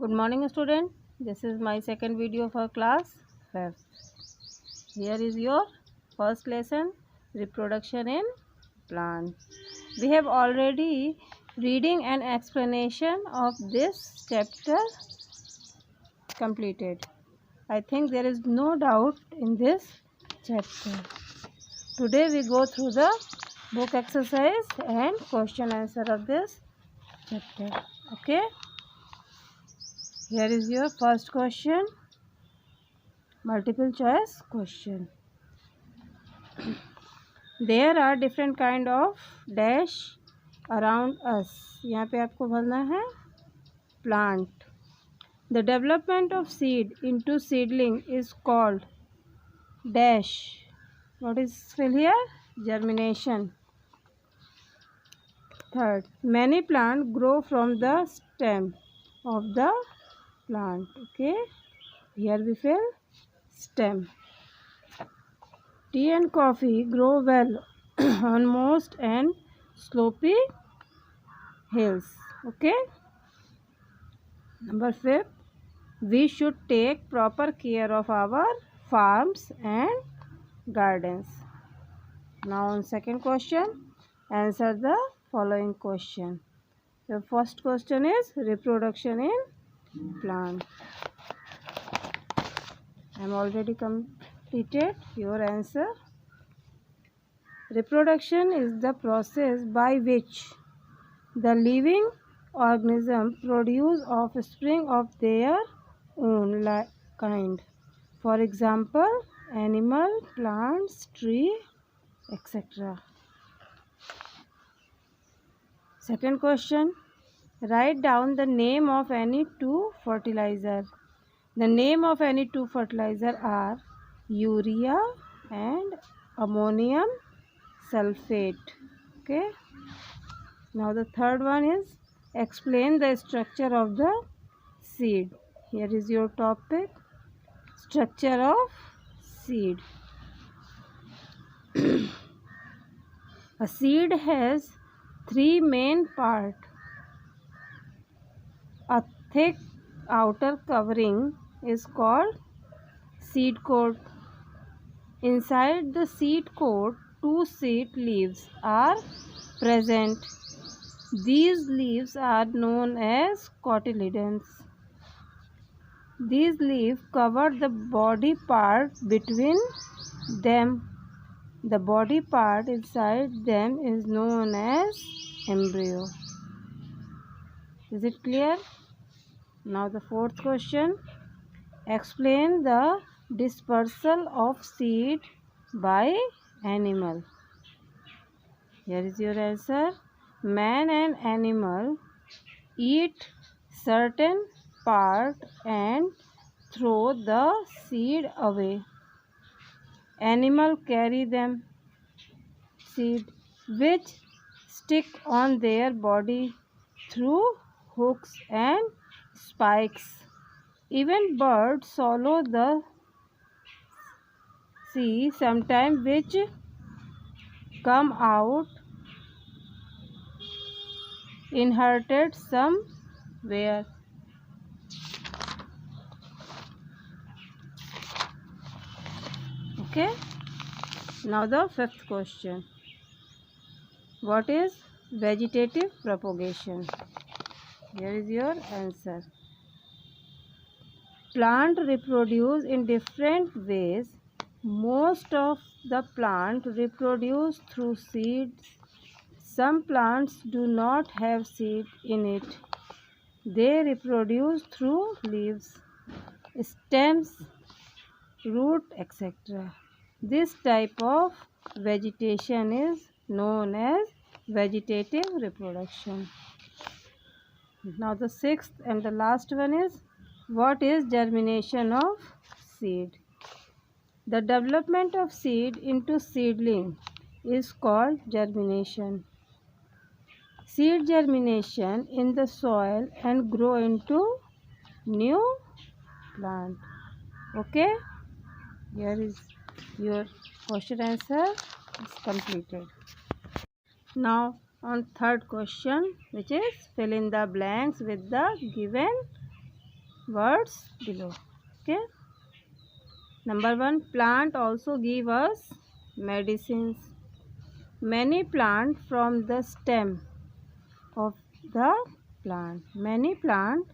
Good morning, student. This is my second video for class 5th. Here is your first lesson, reproduction in plant. We have already reading and explanation of this chapter completed. I think there is no doubt in this chapter. Today we go through the book exercise and question answer of this chapter. Okay. Here is your first question, multiple choice question. There are different kind of dash around us. यहाँ पे आपको भरना है plant. The development of seed into seedling is called dash. What is fill here? Germination. Third, many plants grow from the stem of the plant. Okay, here we fill stem. Tea and coffee grow well on moist and slopy hills. Okay. Number 5, we should take proper care of our farms and gardens. Now on second question, answer the following question. The first question is reproduction in plant. I am already completed your answer. Reproduction is the process by which the living organism produce offspring of their own kind. For example, animal, plants, tree, etc. Second question, write down the name of any two fertilizer. The name of any two fertilizer are urea and ammonium sulfate. Okay. Now the third one is explain the structure of the seed. Here is your topic, structure of seed. A seed has three main parts. A thick outer covering is called seed coat. Inside the seed coat, two seed leaves are present. These leaves are known as cotyledons. These leaves cover the body part between them. The body part inside them is known as embryo. Is it clear? Now the fourth question. Explain the dispersal of seed by animal. Here is your answer. Man and animal eat certain part and throw the seed away. Animal carry them seed which stick on their body through hooks and spikes. Even birds swallow the seed sometimes which come out inherited somewhere. Okay. Now the fifth question. What is vegetative propagation? Here is your answer. Plants reproduce in different ways. Most of the plants reproduce through seeds. Some plants do not have seed in it. They reproduce through leaves, stems, root, etc. This type of vegetation is known as vegetative reproduction. Now the sixth and the last one is, what is germination of seed? The development of seed into seedling is called germination. Seed germination in the soil and grow into new plant. Okay, here is your question answer is completed. Now on third question, which is fill in the blanks with the given words below. Okay. Number 1, plant also give us medicines. Many plant from the stem of the plant. Many plant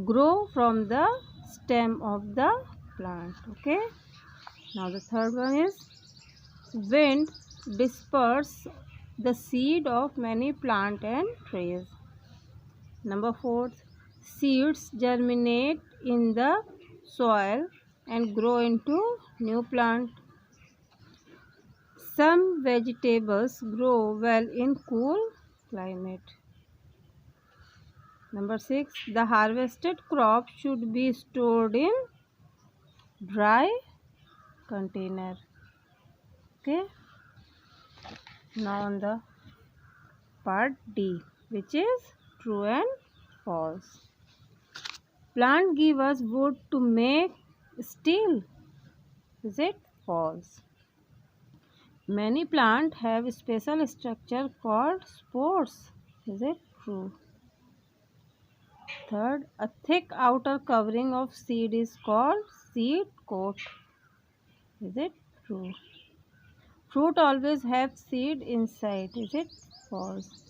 grow from the stem of the plant. Okay. Now the third one is wind disperse the seed of many plant and trees. Number 4, seeds germinate in the soil and grow into new plant. Some vegetables grow well in cool climate. Number 6, the harvested crop should be stored in dry container. Okay. Now on the part D, which is true and false. Plant give us wood to make steel. Is it false? Many plants have special structure called spores. Is it true? Third, a thick outer covering of seed is called seed coat. Is it true? Fruit always have seed inside. Is it false?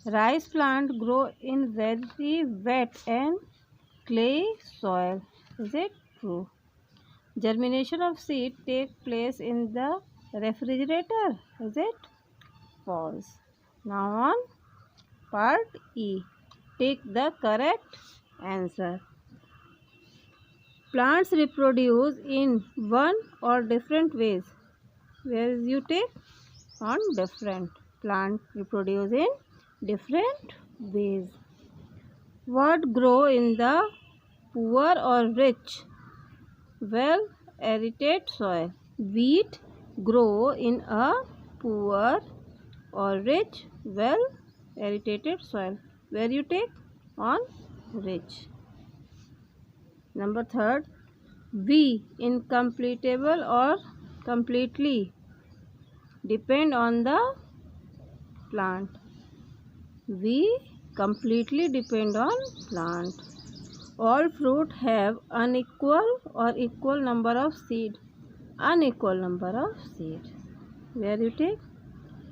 Rice plant grow in very wet and clay soil. Is it true? Germination of seed take place in the refrigerator. Is it false? Now on part E, take the correct answer. Plants reproduce in one or different ways. Where you take on different. Plant reproduce in different ways. What grow in the poor or rich, well aerated soil? Wheat grow in a poor or rich, well aerated soil. Where you take on rich. Number 3, we incompletable or completely depend on the plant. We completely depend on plant. All fruit have unequal or equal number of seed. Unequal number of seed. Where you take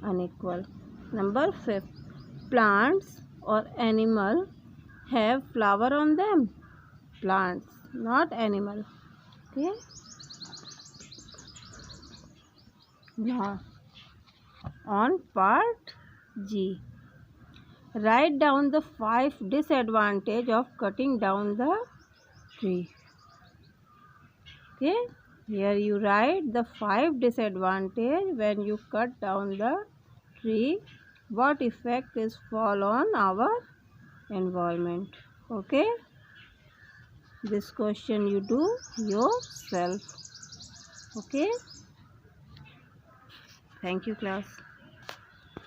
unequal. Number 5, plants or animal have flower on them. Plants, not animal. Okay. Now on part G, write down the 5 disadvantage of cutting down the tree. Okay, here you write the 5 disadvantage when you cut down the tree. What effect is fall on our environment? Okay, this question you do yourself. Okay, thank you class.